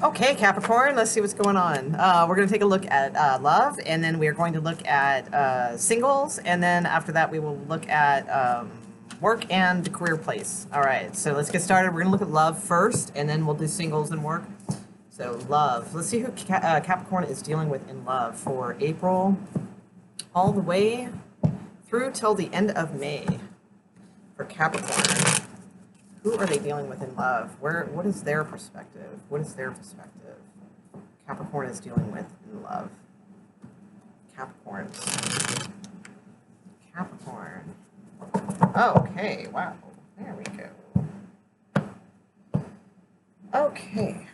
Okay, Capricorn, let's see what's going on. We're going to take a look at love, and then we are going to look at singles, and then after that we will look at work and the career place. All right, so let's get started. We're going to look at love first, and then we'll do singles and work. So love. Let's see who Capricorn is dealing with in love for April all the way through till the end of May for Capricorn. Who are they dealing with in love? What is their perspective? What is their perspective? Capricorn is dealing with in love. Capricorns. Capricorn. Okay, wow. There we go. Okay.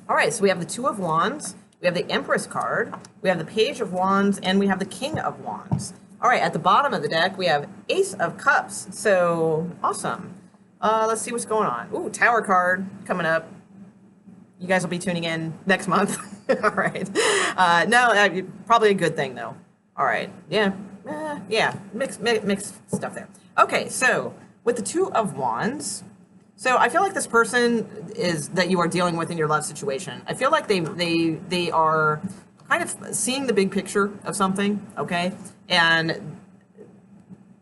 All right, so we have the Two of Wands, we have the Empress card, we have the Page of Wands, and we have the King of Wands. All right, at the bottom of the deck, we have Ace of Cups. So, awesome. Let's see what's going on. Ooh, Tower card coming up. You guys will be tuning in next month. All right. No, probably a good thing, though. All right. Yeah. Yeah. Mixed stuff there. Okay, so with the Two of Wands, so I feel like this person that you are dealing with in your love situation, I feel like they are kind of seeing the big picture of something, okay? And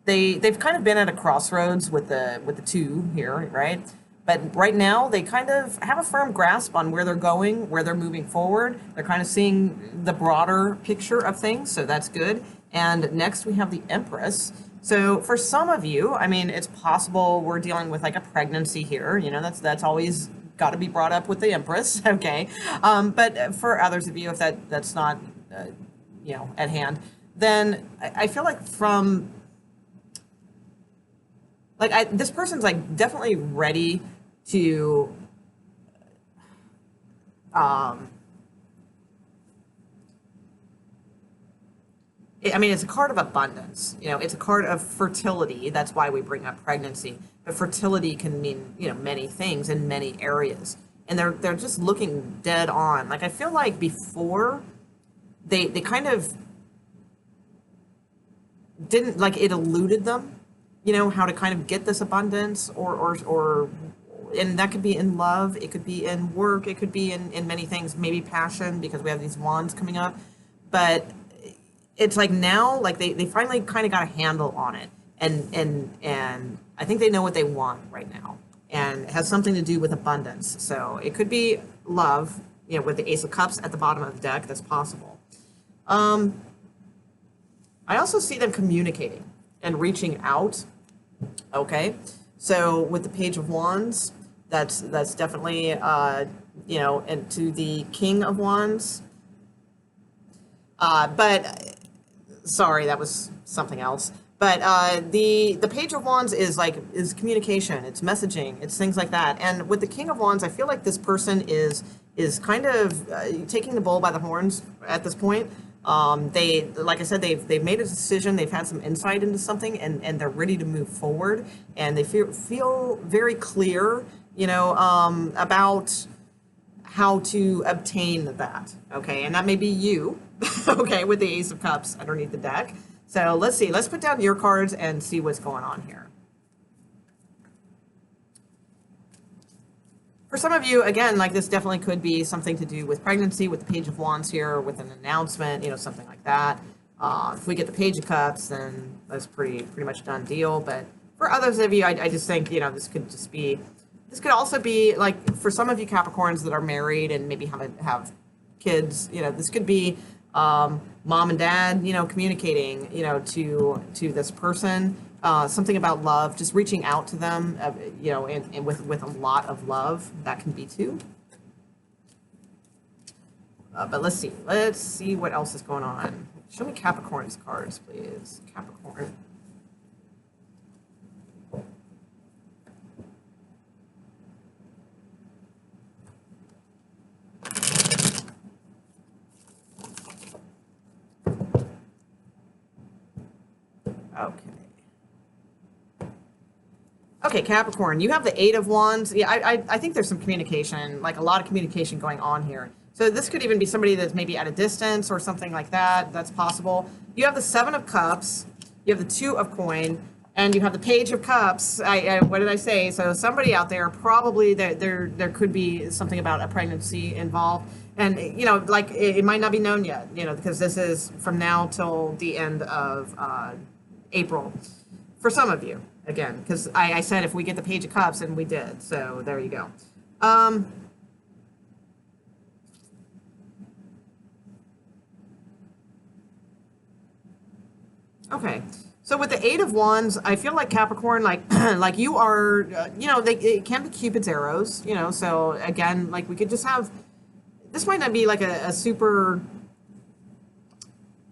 they've kind of been at a crossroads with the two here, right? But right now they kind of have a firm grasp on where they're going, where they're moving forward. They're kind of seeing the broader picture of things, so that's good. And next we have the Empress. So for some of you, I mean, it's possible we're dealing with like a pregnancy here. You know, that's always got to be brought up with the Empress, okay? But for others of you, if that's not, you know, at hand, then I feel like this person's like definitely ready to, I mean, it's a card of abundance. You know, it's a card of fertility. That's why we bring up pregnancy. But fertility can mean, you know, many things in many areas. And they're just looking dead on. Like, I feel like before, they kind of didn't, like, it eluded them, you know, how to kind of get this abundance or and that could be in love, it could be in work, it could be in many things, maybe passion, because we have these wands coming up. But it's like now, like they finally kind of got a handle on it, and I think they know what they want right now, and it has something to do with abundance. So it could be love, you know, with the Ace of Cups at the bottom of the deck. That's possible. I also see them communicating and reaching out. Okay, so with the Page of Wands, that's definitely you know, and to the King of Wands. But sorry, that was something else. But the Page of Wands is communication, it's messaging, it's things like that. And with the King of Wands, I feel like this person is kind of taking the bull by the horns at this point. They, like I said, they've made a decision, they've had some insight into something, and they're ready to move forward. And they feel very clear, you know, about how to obtain that. Okay, and that may be you. Okay, with the Ace of Cups underneath the deck. So let's see. Let's put down your cards and see what's going on here. For some of you, again, like this definitely could be something to do with pregnancy, with the Page of Wands here, with an announcement, you know, something like that. If we get the Page of Cups, then that's pretty much a done deal. But for others of you, I just think, you know, this could also be like, for some of you Capricorns that are married and maybe have kids, you know, this could be mom and dad, you know, communicating, you know, to this person, something about love, just reaching out to them, you know, and with a lot of love. That can be too. But let's see what else is going on. Show me Capricorn's cards, please. Capricorn. Okay, Capricorn, you have the Eight of Wands. Yeah, I think there's some communication, like a lot of communication going on here. So this could even be somebody that's maybe at a distance or something like that. That's possible. You have the Seven of Cups. You have the Two of Coin. And you have the Page of Cups. What did I say? So somebody out there, probably there could be something about a pregnancy involved. And, you know, like it might not be known yet, you know, because this is from now till the end of April for some of you, again, because I said if we get the Page of Cups, and we did. So there you go. Okay. So with the Eight of Wands, I feel like Capricorn, like like you are, you know, it can be Cupid's arrows, you know. So again, like we could just have, this might not be like a super,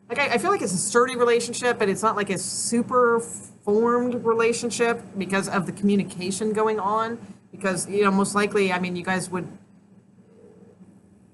like I feel like it's a sturdy relationship, but it's not like a super formed relationship because of the communication going on. Because, you know, most likely, I mean, you guys would,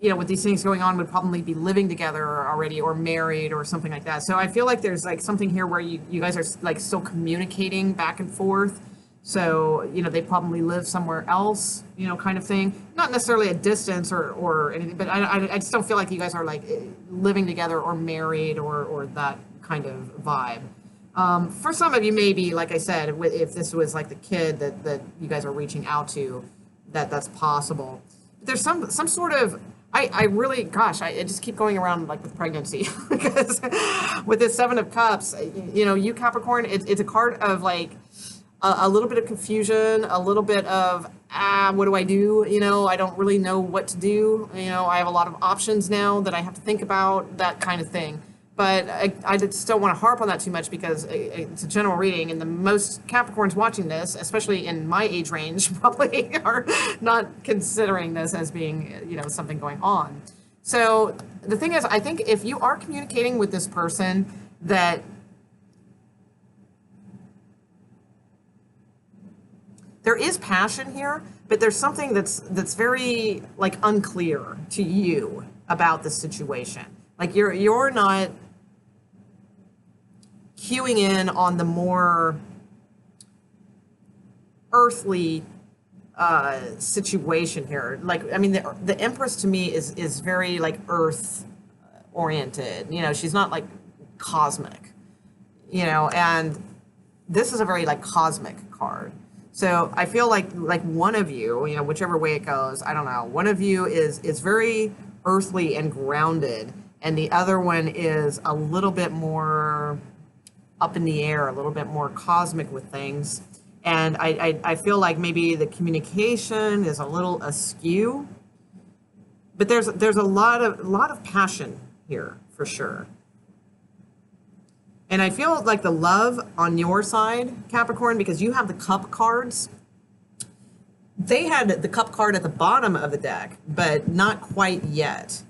you know, with these things going on, would probably be living together already or married or something like that. So I feel like there's like something here where you guys are like still communicating back and forth. So, you know, they probably live somewhere else, you know, kind of thing. Not necessarily a distance or anything, but I just don't feel like you guys are like living together or married or that kind of vibe. For some of you, maybe, like I said, if this was like the kid that you guys are reaching out to, that's possible. But there's some sort of, I really, gosh, I just keep going around like with pregnancy because with this Seven of Cups, you know, you Capricorn, it's a card of like a little bit of confusion, a little bit of, what do I do? You know, I don't really know what to do. You know, I have a lot of options now that I have to think about, that kind of thing. But I just don't want to harp on that too much because it's a general reading, and the most Capricorns watching this, especially in my age range, probably are not considering this as being, you know, something going on. So the thing is, I think if you are communicating with this person, that there is passion here, but there's something that's very like unclear to you about the situation. Like you're not cueing in on the more earthly situation here. Like, I mean, the Empress to me is very like earth oriented. You know, she's not like cosmic, you know, and this is a very like cosmic card. So I feel like one of you, you know, whichever way it goes, I don't know, one of you is very earthly and grounded, and the other one is a little bit more up in the air, a little bit more cosmic with things. And I feel like maybe the communication is a little askew, but there's a lot of passion here for sure. And I feel like the love on your side, Capricorn, because you have the Cup cards. They had the Cup card at the bottom of the deck, but not quite yet.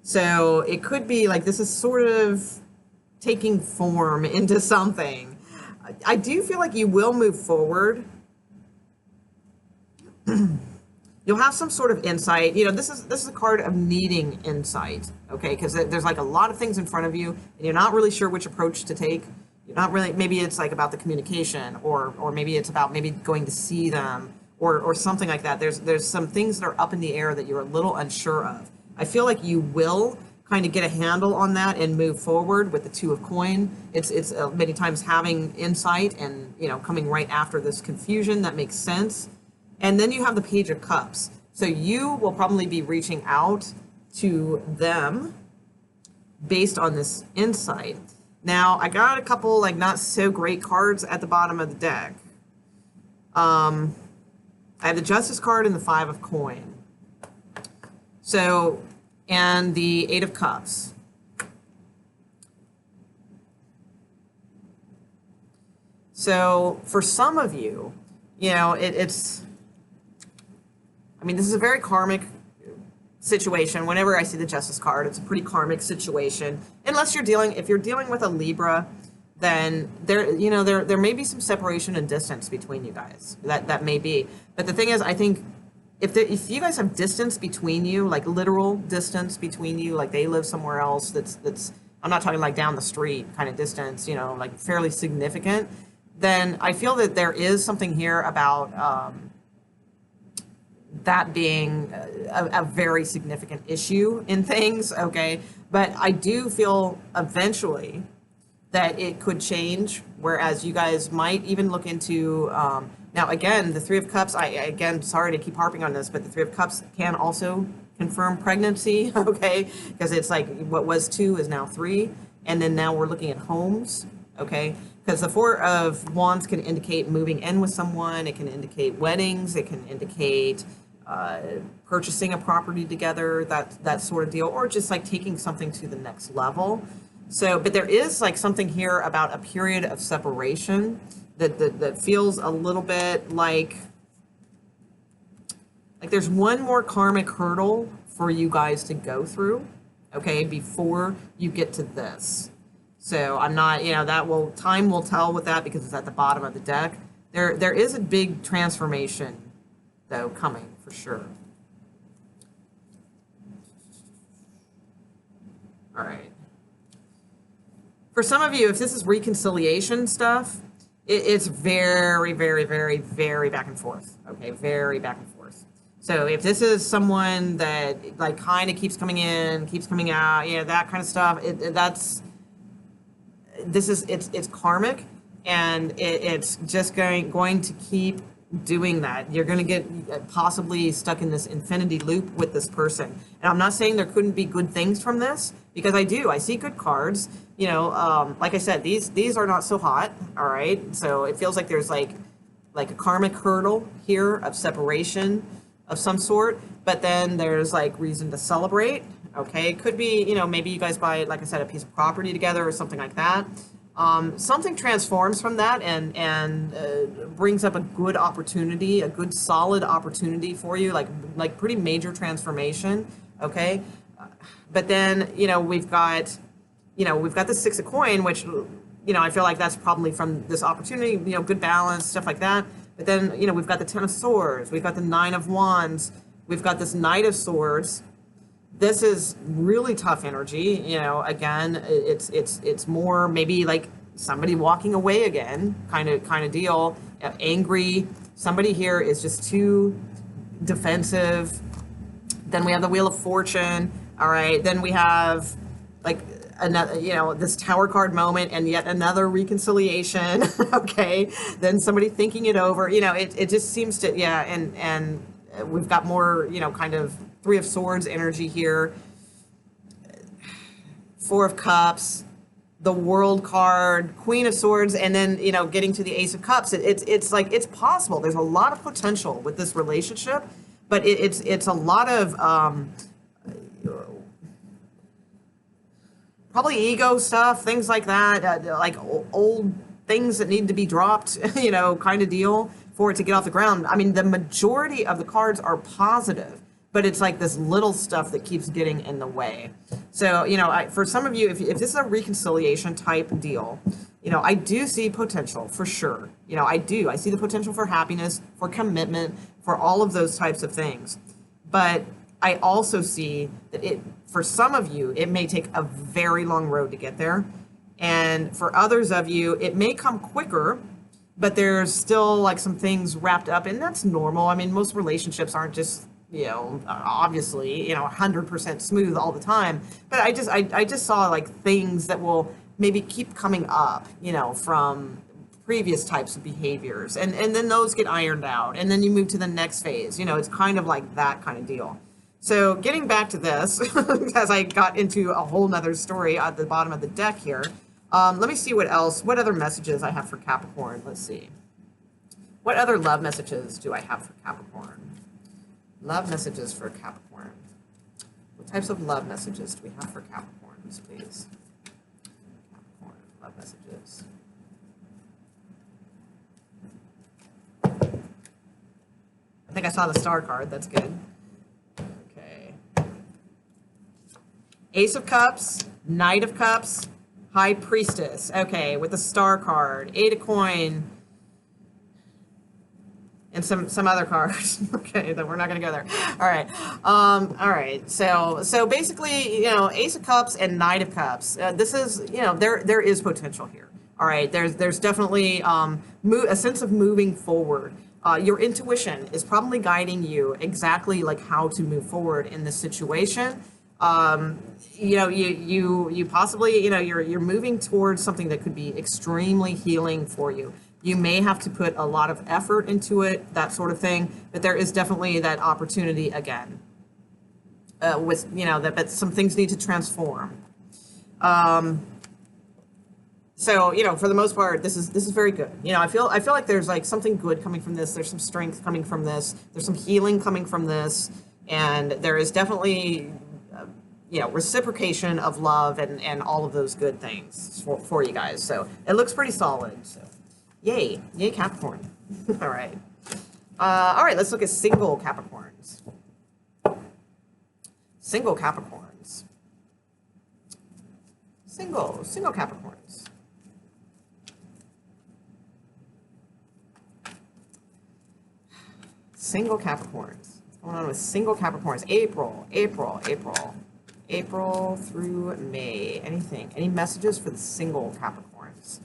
So it could be like this is sort of taking form into something. I do feel like you will move forward. You'll have some sort of insight. You know, this is a card of needing insight, okay? Because there's like a lot of things in front of you, and you're not really sure which approach to take. You're not really, maybe it's like about the communication, or maybe it's about maybe going to see them, or something like that. There's some things that are up in the air that you're a little unsure of. I feel like you will kind of get a handle on that and move forward with the Two of Coin. It's many times having insight and, you know, coming right after this confusion. That makes sense. And then you have the Page of Cups. So you will probably be reaching out to them based on this insight. Now, I got a couple like not so great cards at the bottom of the deck. I have the Justice card and the Five of Coin. So, and the Eight of Cups. So for some of you, you know, it's, I mean, this is a very karmic situation. Whenever I see the Justice card, it's a pretty karmic situation. Unless if you're dealing with a Libra, then there may be some separation and distance between you guys. That may be. But the thing is, I think if you guys have distance between you, like literal distance between you, like they live somewhere else that's I'm not talking like down the street kind of distance, you know, like fairly significant, then I feel that there is something here about that being a very significant issue in things, okay? But I do feel eventually that it could change, whereas you guys might even look into, now again, the Three of Cups, again, sorry to keep harping on this, but the Three of Cups can also confirm pregnancy, okay? Because it's like what was 2 is now 3, and then now we're looking at homes, okay? Because the Four of Wands can indicate moving in with someone, it can indicate weddings, it can indicate purchasing a property together, that sort of deal, or just like taking something to the next level. So, but there is like something here about a period of separation that feels a little bit like there's one more karmic hurdle for you guys to go through, okay, before you get to this. So I'm not, time will tell with that because it's at the bottom of the deck. There is a big transformation though coming for sure. All right. For some of you, if this is reconciliation stuff, it's very, very, very, very back and forth. Okay, very back and forth. So if this is someone that like kind of keeps coming in, keeps coming out, that kind of stuff, it's karmic, and it's just going to keep doing that. You're going to get possibly stuck in this infinity loop with this person. And I'm not saying there couldn't be good things from this, because I see good cards. Like I said, these are not so hot. All right, so it feels like there's like a karmic hurdle here of separation of some sort, but then there's like reason to celebrate. Okay, could be, maybe you guys buy, like I said, a piece of property together or something like that. Something transforms from that and brings up a good opportunity, a good solid opportunity for you, like pretty major transformation. Okay, but then we've got the Six of Coin, which I feel like that's probably from this opportunity, good balance, stuff like that. But then we've got the Ten of Swords, we've got the Nine of Wands, we've got this Knight of Swords. This is really tough energy. Again, it's more maybe like somebody walking away again, kind of deal. Angry. Somebody here is just too defensive. Then we have the Wheel of Fortune. All right. Then we have like another, this Tower card moment, and yet another reconciliation. Okay. Then somebody thinking it over. It just seems to, and we've got more, kind of Three of Swords energy here, Four of Cups, the World card, Queen of Swords, and then getting to the Ace of Cups. It's like it's possible. There's a lot of potential with this relationship, but it's a lot of probably ego stuff, things like that, like old things that need to be dropped, kind of deal for it to get off the ground. I mean, the majority of the cards are positive, but it's like this little stuff that keeps getting in the way. So, for some of you, if this is a reconciliation type deal, I do see potential for sure. I do. I see the potential for happiness, for commitment, for all of those types of things. But I also see that for some of you, it may take a very long road to get there. And for others of you, it may come quicker, but there's still like some things wrapped up, and that's normal. I mean, most relationships aren't just, obviously, 100% smooth all the time. But I just saw like things that will maybe keep coming up, from previous types of behaviors. And then those get ironed out. And then you move to the next phase. It's kind of like that kind of deal. So getting back to this, because I got into a whole nother story at the bottom of the deck here. Let me see what other messages I have for Capricorn. Let's see. What other love messages do I have for Capricorn? Love messages for Capricorn. What types of love messages do we have for Capricorns, please? Capricorn, love messages. I think I saw the star card. That's good. Okay. Ace of Cups, Knight of Cups, High Priestess. Okay, with the star card. Eight of Coin. And some other cards. Okay, that we're not going to go there. All right. All right. So basically, Ace of Cups and Knight of Cups. This is, there is potential here. All right. There's definitely a sense of moving forward. Your intuition is probably guiding you exactly like how to move forward in this situation. You possibly, you're moving towards something that could be extremely healing for you. You may have to put a lot of effort into it, that sort of thing, but there is definitely that opportunity again. With, that some things need to transform. So, for the most part, this is very good. I feel like there's like something good coming from this. There's some strength coming from this. There's some healing coming from this, and there is definitely, reciprocation of love and all of those good things for you guys. So it looks pretty solid. So, yay Capricorn. All right, Let's look at single Capricorns. Single Capricorns. Single Capricorns. Single Capricorns. What's going on with single Capricorns? April through May. Anything? Any messages for the single Capricorns?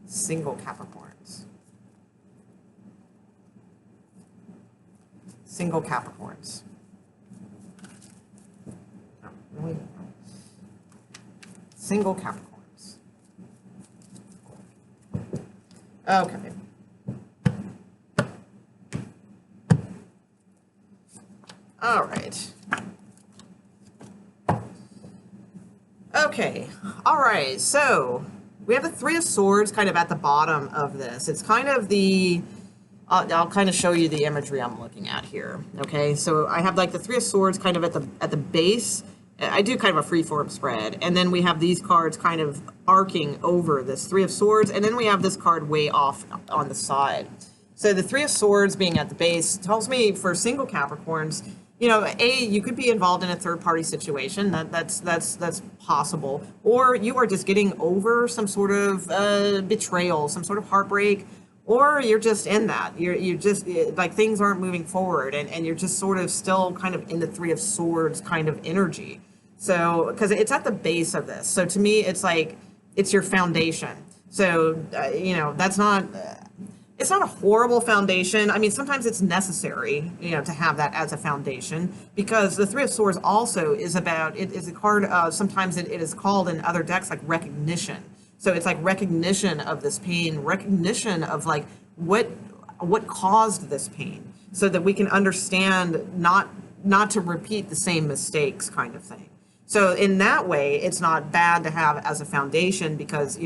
Single Capricorns. Single Capricorns. Oh, really? Single Capricorns. Okay. All right. Okay. All right. So we have the Three of Swords kind of at the bottom of this. It's kind of the, I'll kind of show you the imagery I'm looking at here. Okay. So I have like the Three of Swords kind of at the base. I do kind of a freeform spread. And then we have these cards kind of arcing over this Three of Swords. And then we have this card way off on the side. So the Three of Swords being at the base tells me for single Capricorns, you could be involved in a third-party situation. That's possible. Or you are just getting over some sort of betrayal, some sort of heartbreak, or you're just in that. You're just, like, things aren't moving forward, and you're just sort of still kind of in the Three of Swords kind of energy. So, because it's at the base of this. So to me, it's like, it's your foundation. So, that's not... It's not a horrible foundation. I mean, sometimes it's necessary, to have that as a foundation, because the Three of Swords also is about, it is a card, sometimes it is called in other decks like recognition. So it's like recognition of this pain, recognition of like what caused this pain, so that we can understand not to repeat the same mistakes kind of thing. So in that way, it's not bad to have as a foundation, because,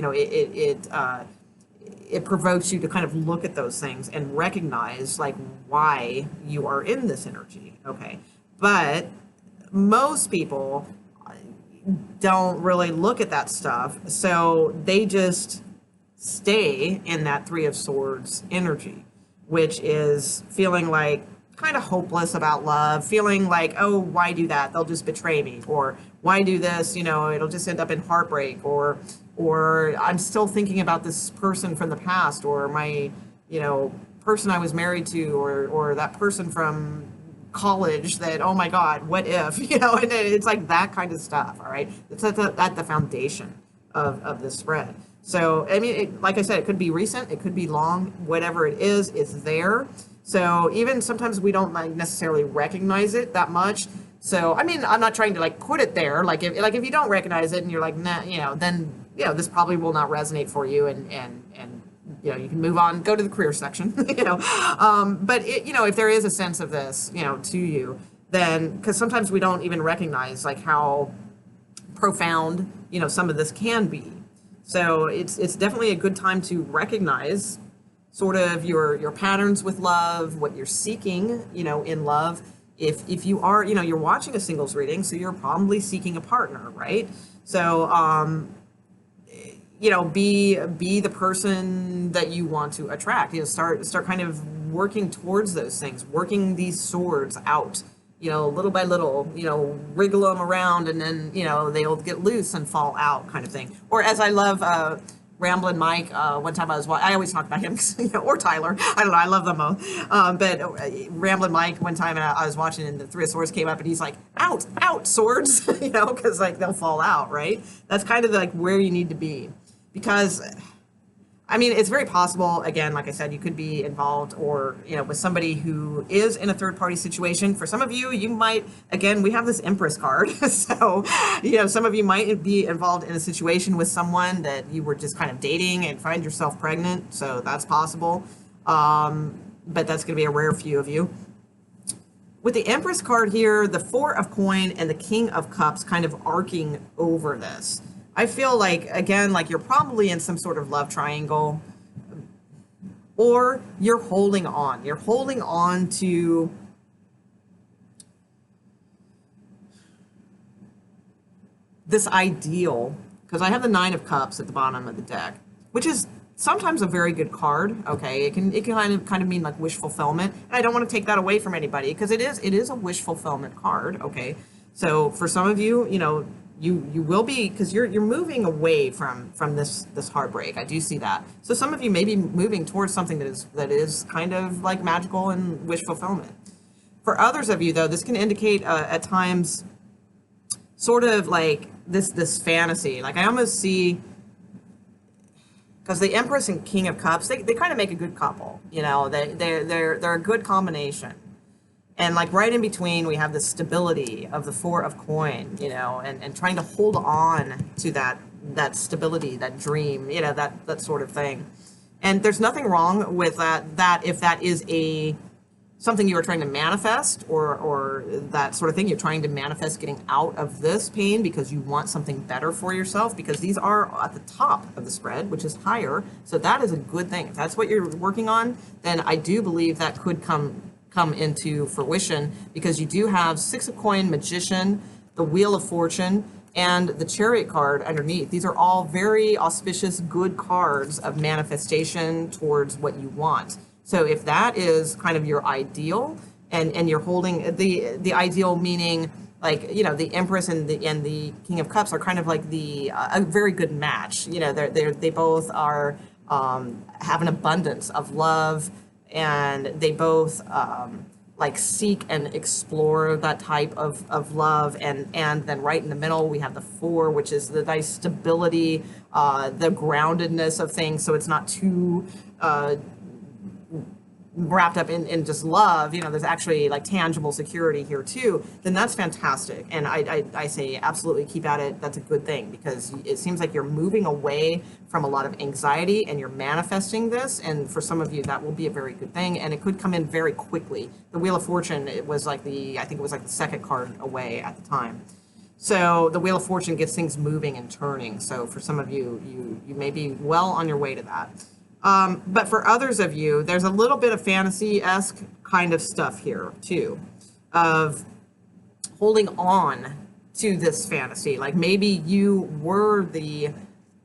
it provokes you to kind of look at those things and recognize like why you are in this energy. Okay. But most people don't really look at that stuff. So they just stay in that Three of Swords energy, which is feeling like kind of hopeless about love, feeling like, oh, why do that? They'll just betray me. Or why do this? It'll just end up in heartbreak, or I'm still thinking about this person from the past, or my, person I was married to, or that person from college that, oh my God, what if, and it's like that kind of stuff. All right. It's at the foundation of this spread. So, I mean, like I said, it could be recent, it could be long, whatever it is, it's there. So even sometimes we don't necessarily recognize it that much. So, I mean, I'm not trying to like put it there. Like if you don't recognize it and you're like, nah, then, this probably will not resonate for you, and you can move on, go to the career section, but if there is a sense of this, to you, then, because sometimes we don't even recognize like how profound, some of this can be. So it's definitely a good time to recognize sort of your patterns with love, what you're seeking, in love. If you are, you're watching a singles reading, so you're probably seeking a partner, right? So, be the person that you want to attract. Start kind of working towards those things, working these swords out, little by little, wriggle them around, and then, they'll get loose and fall out, kind of thing. Or as I love, Ramblin' Mike, one time I always talk about him, or Tyler, I don't know, I love them both. But Ramblin' Mike, one time I was watching and the Three of Swords came up and he's like, out, swords, because like they'll fall out, right? That's kind of like where you need to be. Because I mean, it's very possible, again, like I said, you could be involved or, with somebody who is in a third party situation. For some of you, you might, again, we have this Empress card. So, some of you might be involved in a situation with someone that you were just kind of dating and find yourself pregnant. So that's possible. But that's going to be a rare few of you. With the Empress card here, the Four of Coin and the King of Cups kind of arcing over this. I feel like, again, like you're probably in some sort of love triangle, or you're holding on. You're holding on to this ideal, because I have the Nine of Cups at the bottom of the deck, which is sometimes a very good card. Okay, it can kind of mean like wish fulfillment, and I don't want to take that away from anybody because it is a wish fulfillment card. Okay, so for some of you, you will be, because you're moving away from this heartbreak. I do see that. So some of you may be moving towards something that is kind of like magical and wish fulfillment. For others of you, though, this can indicate at times sort of like this fantasy. Like I almost see, because the Empress and King of Cups, they kind of make a good couple. They're a good combination. And like right in between, we have the stability of the Four of Coin, and trying to hold on to that stability, that dream, that sort of thing. And there's nothing wrong with that if that is something you are trying to manifest, or that sort of thing. You're trying to manifest getting out of this pain because you want something better for yourself, because these are at the top of the spread, which is higher. So that is a good thing. If that's what you're working on, then I do believe that could come into fruition, because you do have Six of Coin, Magician, the Wheel of Fortune, and the Chariot card underneath. These are all very auspicious, good cards of manifestation towards what you want. So if that is kind of your ideal, and you're holding the ideal, meaning like, the Empress and the King of Cups are kind of like a very good match. They both are have an abundance of love, and they both like seek and explore that type of love. And then right in the middle, we have the Four, which is the nice stability, the groundedness of things. So it's not too wrapped up in just love, there's actually like tangible security here too. Then that's fantastic. And I say absolutely keep at it. That's a good thing, because it seems like you're moving away from a lot of anxiety and you're manifesting this. And for some of you, that will be a very good thing. And it could come in very quickly. The Wheel of Fortune, I think it was like the second card away at the time. So the Wheel of Fortune gets things moving and turning. So for some of you, you may be well on your way to that. But for others of you, there's a little bit of fantasy-esque kind of stuff here, too, of holding on to this fantasy. Like maybe you were the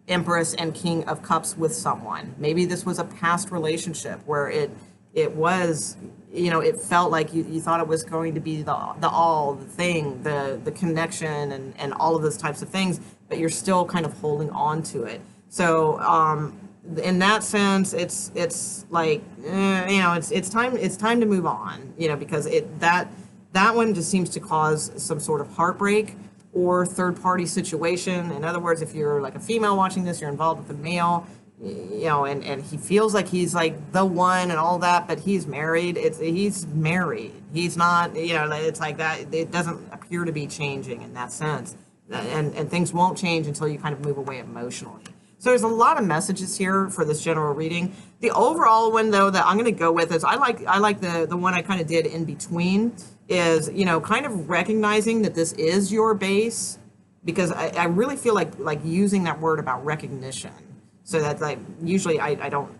Empress and King of Cups with someone. Maybe this was a past relationship where it was, it felt like you thought it was going to be the thing, the connection and all of those types of things, but you're still kind of holding on to it. So, in that sense, it's like, it's time to move on, because that one just seems to cause some sort of heartbreak or third party situation. In other words, if you're like a female watching this, you're involved with a male, and he feels like he's like the one and all that, but he's married. He's married. He's not, it's like that. It doesn't appear to be changing in that sense, and things won't change until you kind of move away emotionally. So there's a lot of messages here for this general reading. The overall one, though, that I'm going to go with is I like the one I kind of did in between, is, kind of recognizing that this is your base, because I really feel like using that word about recognition. So that like usually I don't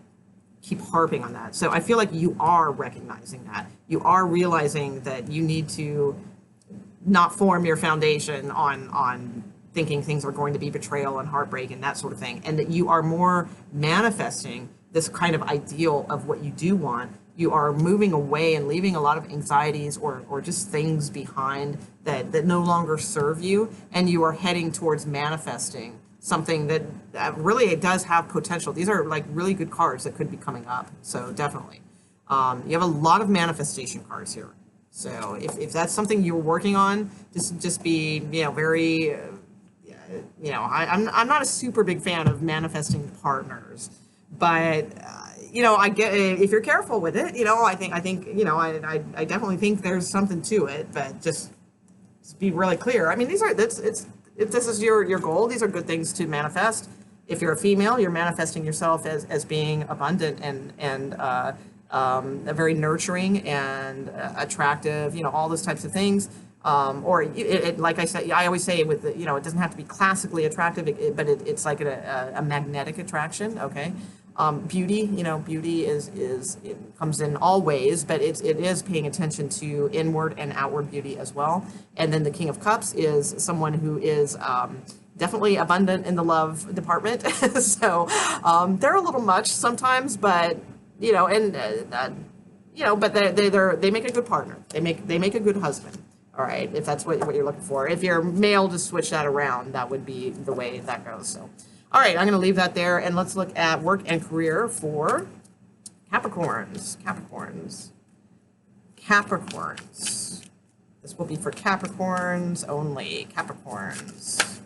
keep harping on that. So I feel like you are recognizing that. You are realizing that you need to not form your foundation on thinking things are going to be betrayal and heartbreak and that sort of thing, and that you are more manifesting this kind of ideal of what you do want. You are moving away and leaving a lot of anxieties or just things behind that no longer serve you, and you are heading towards manifesting something that really it does have potential. These are like really good cards that could be coming up, so definitely. You have a lot of manifestation cards here. So if that's something you're working on, just be very... I'm not a super big fan of manifesting partners, But you know, I get if you're careful with it, you know, I think you know, I definitely think there's something to it, but just be really clear. I mean, these are that's it's if this is your goal, these are good things to manifest. If you're a female, you're manifesting yourself as being abundant and very nurturing and attractive. You know, all those types of things. Or like I said, I always say with the, you know, it doesn't have to be classically attractive, but it's like a magnetic attraction. Okay. Beauty, you know, beauty is it comes in all ways, but it is paying attention to inward and outward beauty as well. And then the King of Cups is someone who is definitely abundant in the love department. So they're a little much sometimes, but you know, and you know, but they make a good partner. They make a good husband. All right, if that's what you're looking for. If you're male, just switch that around. That would be the way that goes. So. All right, I'm going to leave that there, and let's look at work and career for Capricorns. Capricorns. This will be for Capricorns only. Capricorns.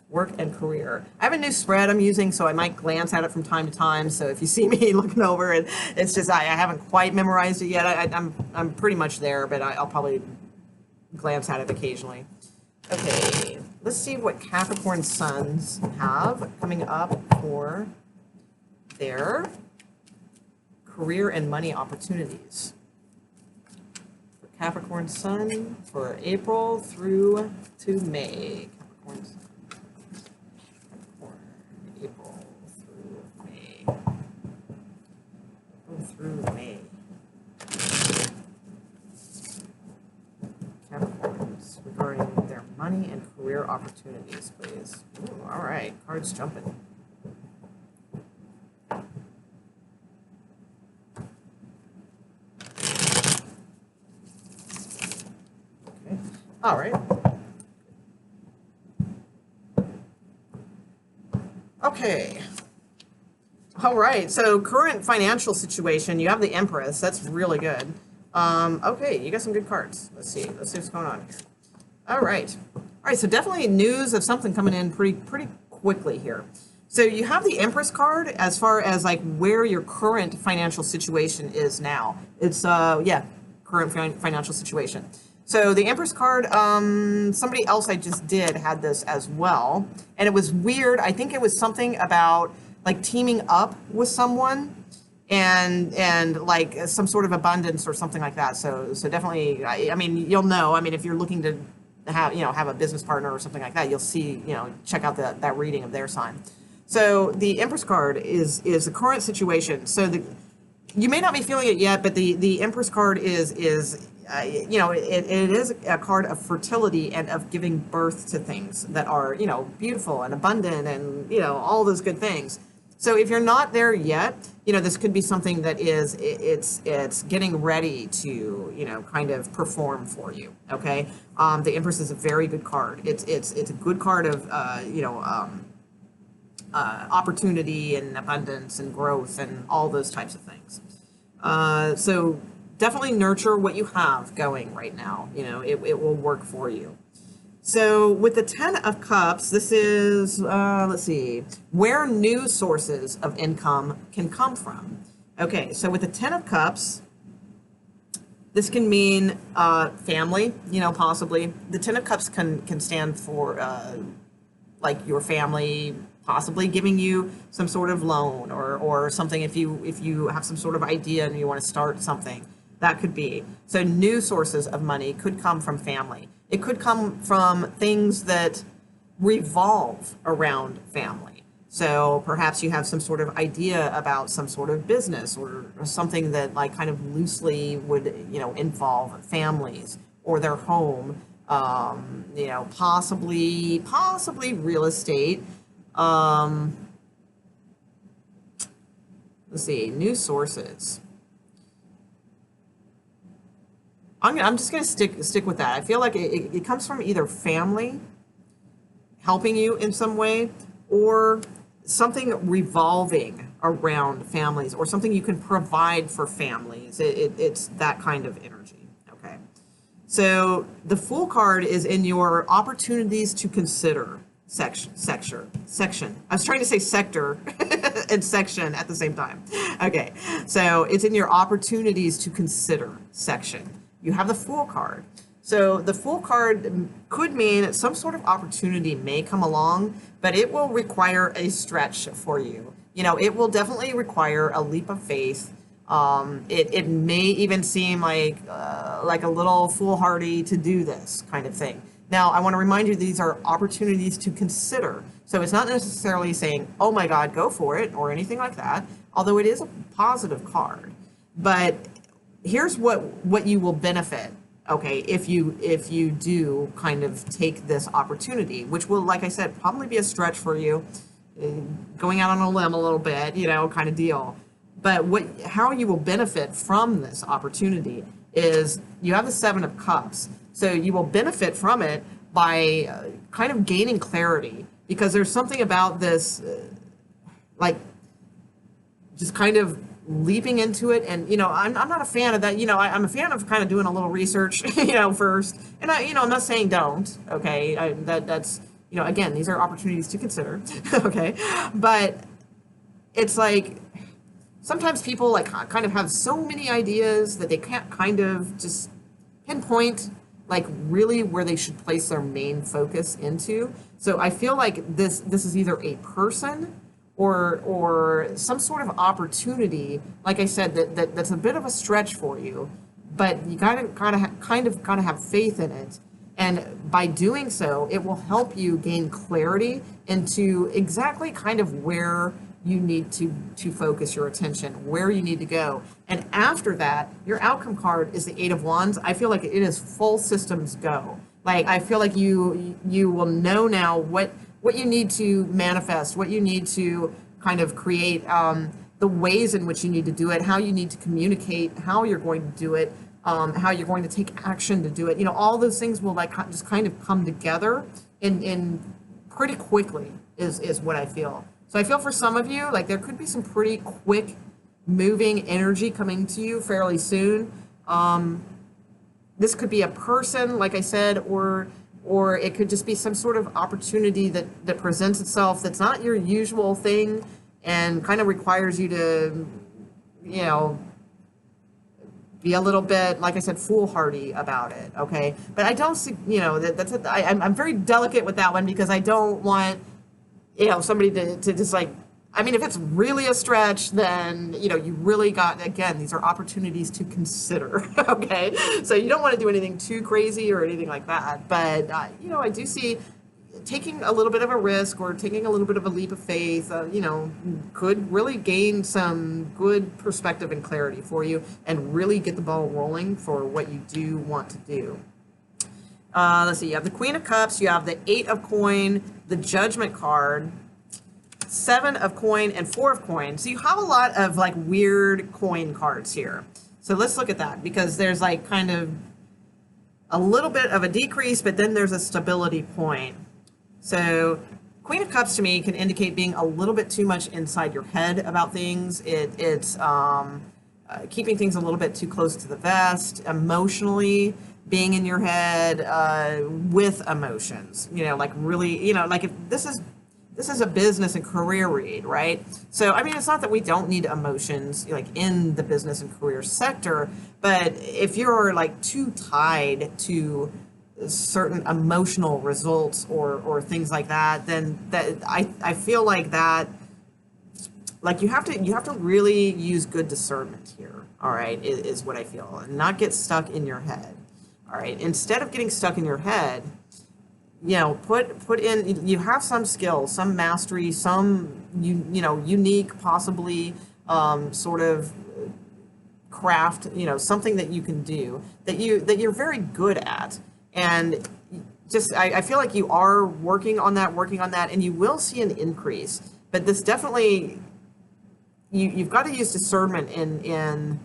Work and career. I have a new spread I'm using, so I might glance at it from time to time. So if you see me looking over it, it's just I haven't quite memorized it yet. I'm pretty much there, but I'll probably glance at it occasionally. Okay, let's see what Capricorn suns have coming up for their career and money opportunities. For Capricorn sun for April through to May. Capricorn sun. Capricorn, April through May. April through May. Capricorns regarding their money and career opportunities, please. Ooh, all right, cards jumping. Okay, all right. Okay. All right, so current financial situation, you have the Empress. That's really good. Okay, you got some good cards. Let's see what's going on here. All right, so definitely news of something coming in pretty quickly here. So you have the Empress card as far as like where your current financial situation is now. It's yeah, current financial situation. So the Empress card, somebody else I just did had this as well, and it was weird. I think it was something about like teaming up with someone. And like some sort of abundance or something like that. So definitely, I mean, you'll know. I mean, if you're looking to have a business partner or something like that, you'll see, check out that reading of their sign. So the Empress card is the current situation. So you may not be feeling it yet, but the Empress card is it is a card of fertility and of giving birth to things that are beautiful and abundant and all those good things. So if you're not there yet, this could be something that it's getting ready to, kind of perform for you. Okay. The Empress is a very good card. It's a good card of, opportunity and abundance and growth and all those types of things. So definitely nurture what you have going right now. It will work for you. So with the Ten of Cups, this is, let's see, where new sources of income can come from. Okay, so with the Ten of Cups, this can mean family, possibly. The Ten of Cups can stand for like your family possibly giving you some sort of loan or something if you have some sort of idea and you want to start something. That could be. So new sources of money could come from family. It could come from things that revolve around family. So perhaps you have some sort of idea about some sort of business or something that like kind of loosely would, involve families or their home, possibly real estate. Let's see, new sources. I'm just going to stick with that. I feel like it comes from either family helping you in some way or something revolving around families or something you can provide for families. It's that kind of energy. Okay. So the Fool card is in your opportunities to consider section. I was trying to say sector. and section at the same time. Okay, so it's in your opportunities to consider section. You have the Fool card. So the Fool card could mean some sort of opportunity may come along, but it will require a stretch for you. You know, it will definitely require a leap of faith. It may even seem like a little foolhardy to do this kind of thing. Now, I want to remind you these are opportunities to consider. So it's not necessarily saying, oh my God, go for it, or anything like that, although it is a positive card. But here's what you will benefit, okay, if you do kind of take this opportunity, which will, like I said, probably be a stretch for you, going out on a limb a little bit, you know, kind of deal. But how you will benefit from this opportunity is you have the Seven of Cups. So you will benefit from it by kind of gaining clarity, because there's something about this, like, just kind of leaping into it. And, you know, I'm not a fan of that. You know, I'm a fan of kind of doing a little research, you know, first. And, I'm not saying don't, okay? That's, you know, again, these are opportunities to consider, okay? But it's like, sometimes people, like, kind of have so many ideas that they can't kind of just pinpoint, like, really where they should place their main focus into. So I feel like this is either a person or some sort of opportunity, like I said, that's a bit of a stretch for you, but you gotta kind of have faith in it. And by doing so, it will help you gain clarity into exactly kind of where you need to focus your attention, where you need to go. And after that, your outcome card is the Eight of Wands. I feel like it is full systems go. Like, I feel like you will know now what you need to manifest, what you need to kind of create, the ways in which you need to do it, how you need to communicate, how you're going to do it, how you're going to take action to do it. You know, all those things will, like, just kind of come together in pretty quickly is what I feel. So I feel for some of you, like, there could be some pretty quick moving energy coming to you fairly soon. This could be a person, like I said, or it could just be some sort of opportunity that presents itself that's not your usual thing and kind of requires you to, you know, be a little bit, like I said, foolhardy about it, okay? But I don't see, you know, I'm very delicate with that one, because I don't want, you know, somebody to just, like, I mean, if it's really a stretch, then, you know, you really got, again, these are opportunities to consider, okay? So you don't want to do anything too crazy or anything like that. But, you know, I do see taking a little bit of a risk or taking a little bit of a leap of faith, you know, could really gain some good perspective and clarity for you and really get the ball rolling for what you do want to do. Let's see, you have the Queen of Cups, you have the Eight of Coin, the Judgment card, Seven of Coin, and Four of Coin. So you have a lot of, like, weird coin cards here. So let's look at that, because there's, like, kind of a little bit of a decrease, but then there's a stability point. So Queen of Cups to me can indicate being a little bit too much inside your head about things. It's keeping things a little bit too close to the vest, emotionally being in your head with emotions, you know, like, really, you know, like, if this is a business and career read, right? So, I mean, it's not that we don't need emotions, like, in the business and career sector, but if you're, like, too tied to certain emotional results or things like that, then I feel like that, like, you have to really use good discernment here, all right, is what I feel, and not get stuck in your head, all right? Instead of getting stuck in your head, you know, put in, you have some skills, some mastery, some, you know, unique, possibly, sort of craft, you know, something that you can do that you're very good at. And just, I feel like you are working on that, and you will see an increase. But this definitely, you've got to use discernment in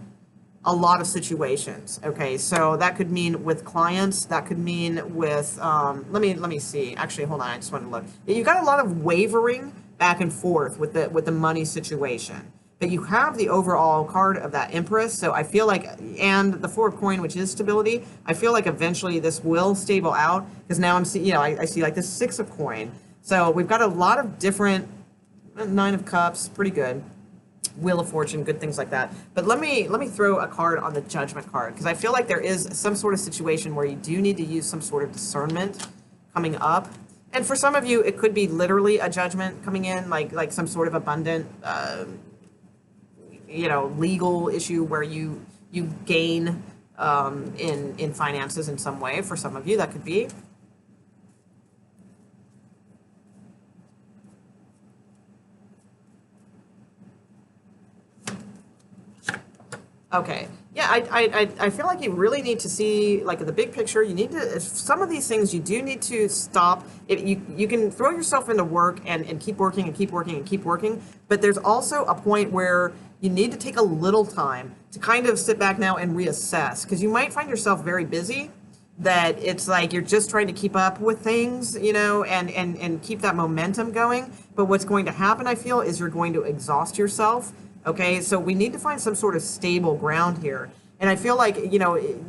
a lot of situations. Okay, so that could mean with clients, that could mean with, let me see. Actually, hold on, I just want to look. You've got a lot of wavering back and forth with the money situation. But you have the overall card of that Empress, so I feel like, and the Four of Coin, which is stability, I feel like eventually this will stable out, because now I'm seeing, you know, I see, like, the Six of Coin. So we've got a lot of different Nine of Cups, pretty good. Wheel of Fortune, good things like that. But let me throw a card on the Judgment card, because I feel like there is some sort of situation where you do need to use some sort of discernment coming up. And for some of you, it could be literally a judgment coming in, like some sort of abundant, legal issue where you gain in finances in some way. For some of you, that could be. Okay. Yeah, I feel like you really need to see like the big picture. You need to, some of these things you do need to stop. If you can throw yourself into work and keep working and keep working and keep working, but there's also a point where you need to take a little time to kind of sit back now and reassess, because you might find yourself very busy, that it's like you're just trying to keep up with things, and keep that momentum going. But what's going to happen, I feel, is you're going to exhaust yourself. Okay, so we need to find some sort of stable ground here. And I feel like,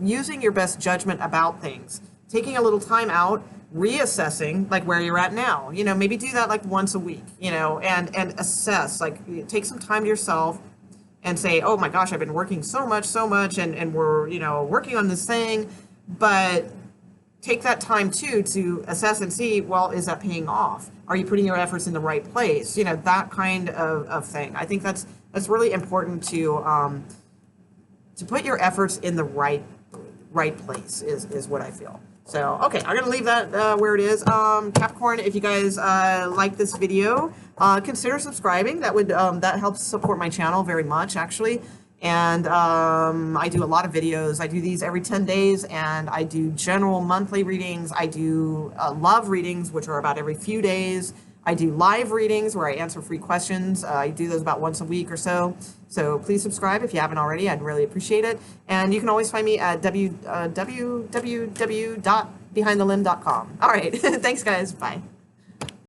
using your best judgment about things, taking a little time out, reassessing like where you're at now, maybe do that like once a week, and assess, like take some time to yourself and say, oh my gosh, I've been working so much, and we're, working on this thing, but take that time too to assess and see, well, is that paying off? Are you putting your efforts in the right place? That kind of thing. I think that's really important to put your efforts in the right place is what I feel. So, okay, I'm going to leave that where it is. Capricorn, if you guys like this video, consider subscribing. That helps support my channel very much, actually. And I do a lot of videos. I do these every 10 days, and I do general monthly readings. I do love readings, which are about every few days. I do live readings where I answer free questions. I do those about once a week or so. So please subscribe if you haven't already. I'd really appreciate it. And you can always find me at www.behindthelimb.com. All right. Thanks, guys. Bye.